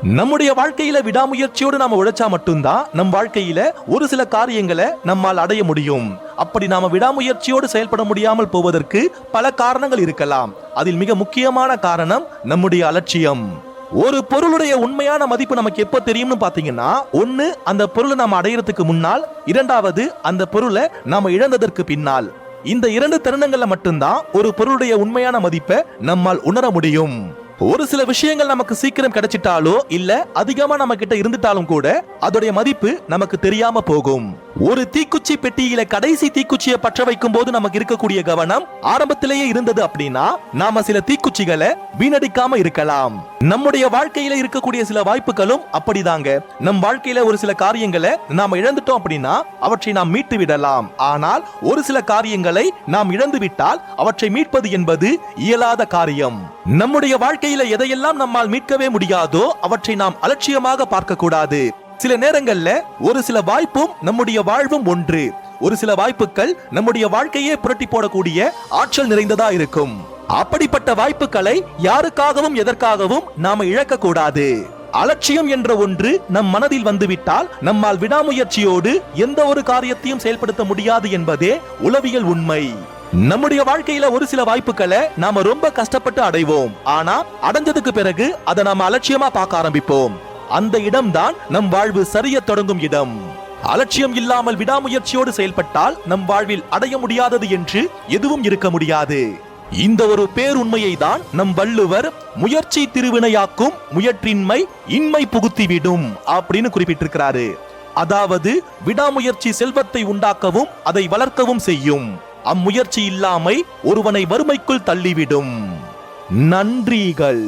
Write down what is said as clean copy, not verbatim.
நம்முடைய வாழ்க்கையில விடாமுயற்சியோடு நாம உழைச்சா மட்டும்தான் நம் வாழ்க்கையில ஒரு சில காரியங்களை நம்மால் அடைய முடியும். அப்படி நாம விடாமுயற்சியோடு செயல்பட முடியாமல் போவதற்கு பல காரணங்கள் இருக்கலாம். அதில் மிக முக்கியமான காரணம் நம்முடைய அலட்சியம். ஒரு பொருளுடைய உண்மையான மதிப்பு நமக்கு எப்ப தெரியும்னு பாத்தீங்கன்னா, ஒன்னு அந்த பொருளை நாம அடையறதுக்கு முன்னால், இரண்டாவது அந்த பொருளை நாம இழந்ததற்கு பின்னால். இந்த இரண்டு தருணங்கள்ல மட்டும்தான் ஒரு பொருளுடைய உண்மையான மதிப்பை நம்மால் உணர முடியும். ஒரு சில விஷயங்கள் நமக்கு சீக்கிரம் கிடைச்சிட்டாலோ இல்ல அதிகமா நம்ம கிட்ட இருந்துட்டாலும் கூட அதோடைய மதிப்பு நமக்கு தெரியாம போகும். ஒரு தீக்குச்சி பெட்டியில கடைசி தீக்குச்சியை பற்ற வைக்கும் போது நமக்கு இருக்கக்கூடிய கவனம் ஆரம்பத்திலேயே இருந்தது அப்படின்னா நாம சில தீக்குச்சிகளை வீணடிக்காம இருக்கலாம். நம்முடைய வாழ்க்கையில இருக்கக்கூடிய சில வாய்ப்புகளும் அப்படிதாங்க. நம் வாழ்க்கையில ஒரு சில காரியங்களை நாம இழந்துட்டோம் அப்படின்னா அவற்றை நாம் மீட்டு விடலாம். ஆனால் ஒரு சில காரியங்களை நாம் இழந்து விட்டால் அவற்றை மீட்பது என்பது இயலாத காரியம். நம்முடைய வாழ்க்கையில எதையெல்லாம் நம்மால் மீட்கவே முடியாதோ அவற்றை நாம் அலட்சியமாக பார்க்க கூடாது. சில நேரங்கள்ல ஒரு சில வாய்ப்பும் நம்முடைய வாழ்வும் ஒன்று. ஒரு சில வாய்ப்புகள் நம்முடைய வாழ்க்கையே புரட்டி போடக்கூடிய ஆற்றல் நிறைந்ததா இருக்கும். அப்படிப்பட்ட வாய்ப்புகளை யாருக்காகவும் எதற்காகவும் நாம இழக்க கூடாது. அலட்சியம் என்ற ஒன்று நம் மனதில் வந்துவிட்டால் நம்மால் விடாமுயற்சியோடு எந்த ஒரு காரியத்தையும் செயல்படுத்த முடியாது என்பதே உளவியல் உண்மை. நம்முடைய வாழ்க்கையில ஒரு சில வாய்ப்புகளை நாம ரொம்ப கஷ்டப்பட்டு அடைவோம். ஆனா அடைஞ்சதுக்கு பிறகு அதை நாம அலட்சியமா பார்க்க ஆரம்பிப்போம். அந்த இடம்தான் நம் வாழ்வு சரிய தொடங்கும் இடம். அலட்சியம் இல்லாமல் விடாமுயற்சியோடு செயல்பட்டால் நம் வாழ்வில் அடைய முடியாதது என்று எதுவும் இருக்க முடியாது. இந்த ஒரு பேருண்மையை தான் நம் வள்ளுவர் முயற்சி திருவினையாக்கும், முயற்றின்மை இன்மை புகுத்திவிடும் அப்படின்னு குறிப்பிட்டிருக்கிறாரு. அதாவது விடாமுயற்சி செல்வத்தை உண்டாக்கவும் அதை வளர்க்கவும் செய்யும். அம்முயற்சி இல்லாமை ஒருவனை வறுமைக்குள் தள்ளிவிடும். நன்றிகள்.